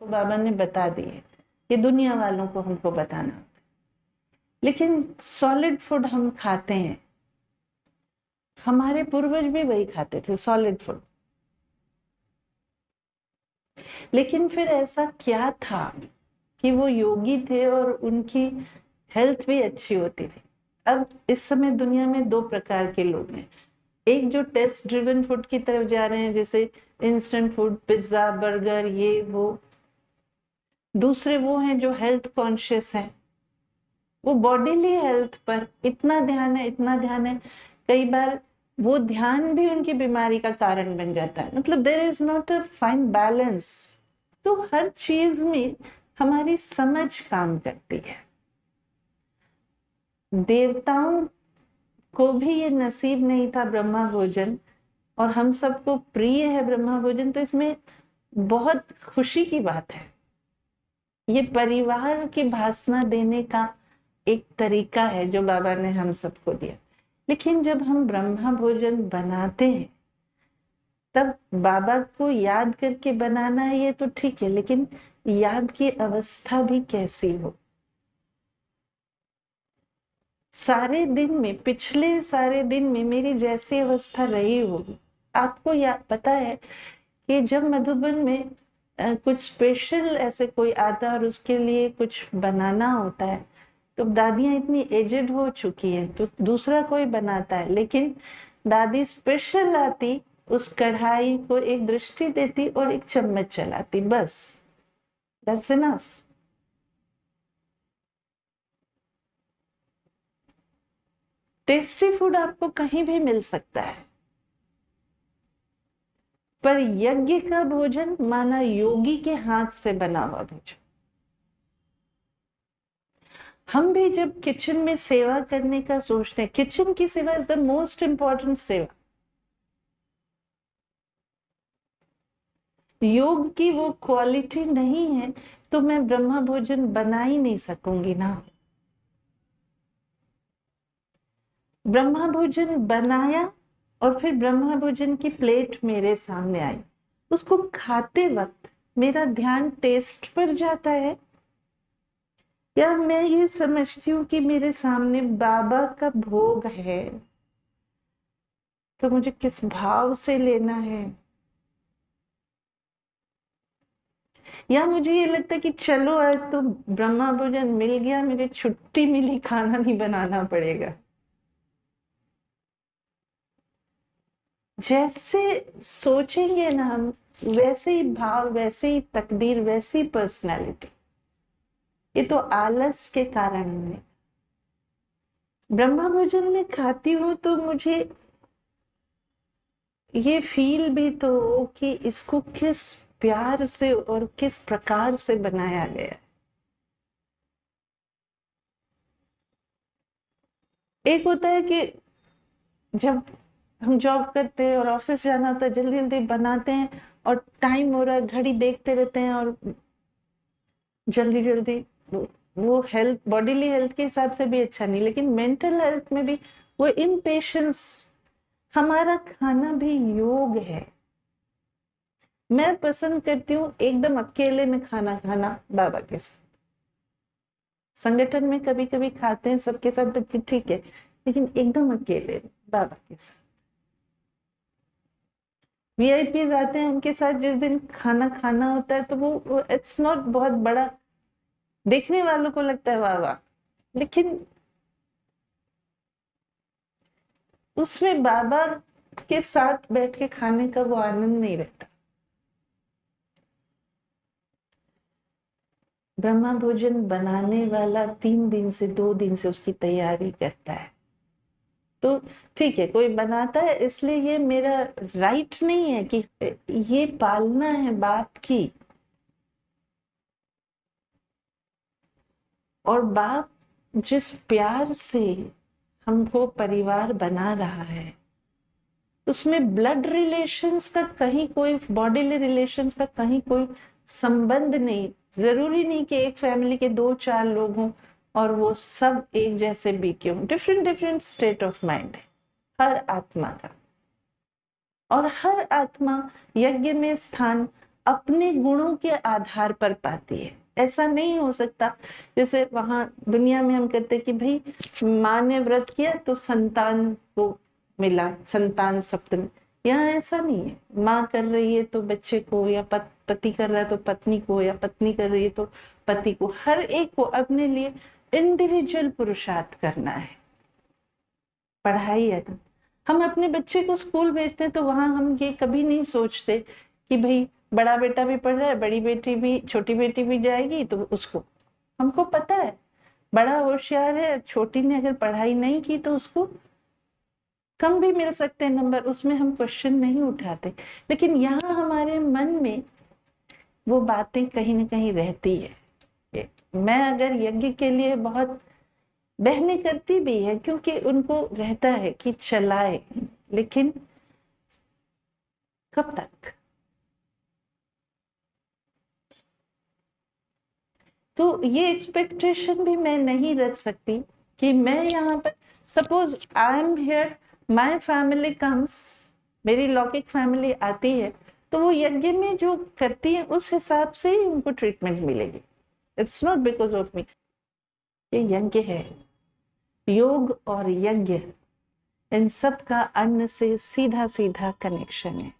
तो बाबा ने बता दिए, ये दुनिया वालों को हमको बताना होता है। लेकिन सॉलिड फूड हम खाते हैं, हमारे पूर्वज भी वही खाते थे, सॉलिड फूड। लेकिन फिर ऐसा क्या था कि वो योगी थे और उनकी हेल्थ भी अच्छी होती थी। अब इस समय दुनिया में दो प्रकार के लोग हैं, एक जो टेस्ट ड्रिवन फूड की तरफ जा रहे हैं, जैसे इंस्टेंट फूड, पिज्जा, बर्गर, ये वो। दूसरे वो हैं जो हेल्थ कॉन्शियस हैं, वो बॉडीली हेल्थ पर इतना ध्यान है, इतना ध्यान है, कई बार वो ध्यान भी उनकी बीमारी का कारण बन जाता है। मतलब there is not a fine balance. तो हर चीज में हमारी समझ काम करती है। देवताओं को भी ये नसीब नहीं था ब्रह्मा भोजन, और हम सबको प्रिय है ब्रह्मा भोजन, तो इसमें बहुत खुशी की बात है। ये परिवार की भासना देने का एक तरीका है जो बाबा ने हम सबको दिया। लेकिन जब हम ब्रह्मा भोजन बनाते हैं तब बाबा को याद करके बनाना है, ये तो ठीक है, लेकिन याद की अवस्था भी कैसी हो। सारे दिन में, पिछले सारे दिन में मेरी जैसी अवस्था रही होगी, आपको पता है कि जब मधुबन में कुछ स्पेशल ऐसे कोई आता है और उसके लिए कुछ बनाना होता है, तो दादियां इतनी एजेड हो चुकी हैं तो दूसरा कोई बनाता है, लेकिन दादी स्पेशल आती, उस कढ़ाई को एक दृष्टि देती और एक चम्मच चलाती, बस, दैट्स इनफ। टेस्टी फूड आपको कहीं भी मिल सकता है, पर यज्ञ का भोजन माना योगी के हाथ से बना हुआ भोजन। हम भी जब किचन में सेवा करने का सोचते हैं, किचन की सेवा इज द मोस्ट इंपॉर्टेंट सेवा। योग की वो क्वालिटी नहीं है तो मैं ब्रह्मा भोजन बना ही नहीं सकूंगी ना। ब्रह्मा भोजन बनाया और फिर ब्रह्मा भोजन की प्लेट मेरे सामने आई, उसको खाते वक्त मेरा ध्यान टेस्ट पर जाता है, या मैं ये समझती हूँ कि मेरे सामने बाबा का भोग है तो मुझे किस भाव से लेना है। या मुझे ये लगता है कि चलो आज तो ब्रह्मा भोजन मिल गया, मुझे छुट्टी मिली, खाना नहीं बनाना पड़ेगा। जैसे सोचेंगे ना हम, वैसे ही भाव, वैसे ही तकदीर, वैसी पर्सनैलिटी। ये तो आलस के कारण है। ब्रह्मा भोजन में खाती हूँ तो मुझे ये फील भी तो हो कि इसको किस प्यार से और किस प्रकार से बनाया गया है। एक होता है कि जब हम जॉब करते हैं और ऑफिस जाना होता है, जल्दी जल्दी बनाते हैं और टाइम हो रहा है, घड़ी देखते रहते हैं और जल्दी जल्दी, वो हेल्थ, बॉडीली हेल्थ के हिसाब से भी अच्छा नहीं, लेकिन मेंटल हेल्थ में भी वो इम्पेशंस। हमारा खाना भी योग है। मैं पसंद करती हूँ एकदम अकेले में खाना खाना बाबा के साथ। संगठन में कभी कभी खाते हैं सबके साथ तो ठीक है, लेकिन एकदम अकेले बाबा के साथ। वीआईपीज आते हैं, उनके साथ जिस दिन खाना खाना होता है तो वो इट्स नॉट बहुत बड़ा, देखने वालों को लगता है वाह वाह, लेकिन उसमें बाबा के साथ बैठ के खाने का वो आनंद नहीं रहता। ब्रह्मा भोजन बनाने वाला 3 दिन से 2 दिन से उसकी तैयारी करता है, तो ठीक है, कोई बनाता है, इसलिए ये मेरा राइट नहीं है कि ये पालना है बाप की। और बाप जिस प्यार से हमको परिवार बना रहा है, उसमें ब्लड रिलेशंस का कहीं कोई, बॉडीली रिलेशंस का कहीं कोई संबंध नहीं। जरूरी नहीं कि एक फैमिली के 2-4 लोग हों और वो सब एक जैसे भी क्यों, different different state of mind है हर आत्मा का। और हर आत्मा यज्ञ में स्थान अपने गुणों के आधार पर पाती है। ऐसा नहीं हो सकता जैसे वहां दुनिया में हम कहते कि भाई माँ ने व्रत किया तो संतान को मिला, संतान सप्तमी। यहाँ ऐसा नहीं है, माँ कर रही है तो बच्चे को, या पति कर रहा है तो पत्नी को, या पत्नी कर रही है तो पति को। हर एक को अपने लिए इंडिविजुअल पुरुषार्थ करना है। पढ़ाई है ना, हम अपने बच्चे को स्कूल भेजते हैं तो वहां हम ये कभी नहीं सोचते कि भाई बड़ा बेटा भी पढ़ रहा है, बड़ी बेटी भी, छोटी बेटी भी जाएगी तो उसको, हमको पता है बड़ा होशियार है, छोटी ने अगर पढ़ाई नहीं की तो उसको कम भी मिल सकते हैं नंबर, उसमें हम क्वेश्चन नहीं उठाते। लेकिन यहाँ हमारे मन में वो बातें कहीं ना कहीं रहती है। मैं अगर यज्ञ के लिए बहुत बहनें करती भी है क्योंकि उनको रहता है कि चलाए, लेकिन कब तक? तो ये एक्सपेक्टेशन भी मैं नहीं रख सकती कि मैं यहाँ पर, suppose I am here, my family comes, मेरी लौकिक फैमिली आती है तो वो यज्ञ में जो करती है उस हिसाब से ही उनको ट्रीटमेंट मिलेगी। It's not because of me. ये यज्ञ है, योग और यज्ञ इन सब का अन्न से सीधा सीधा कनेक्शन है।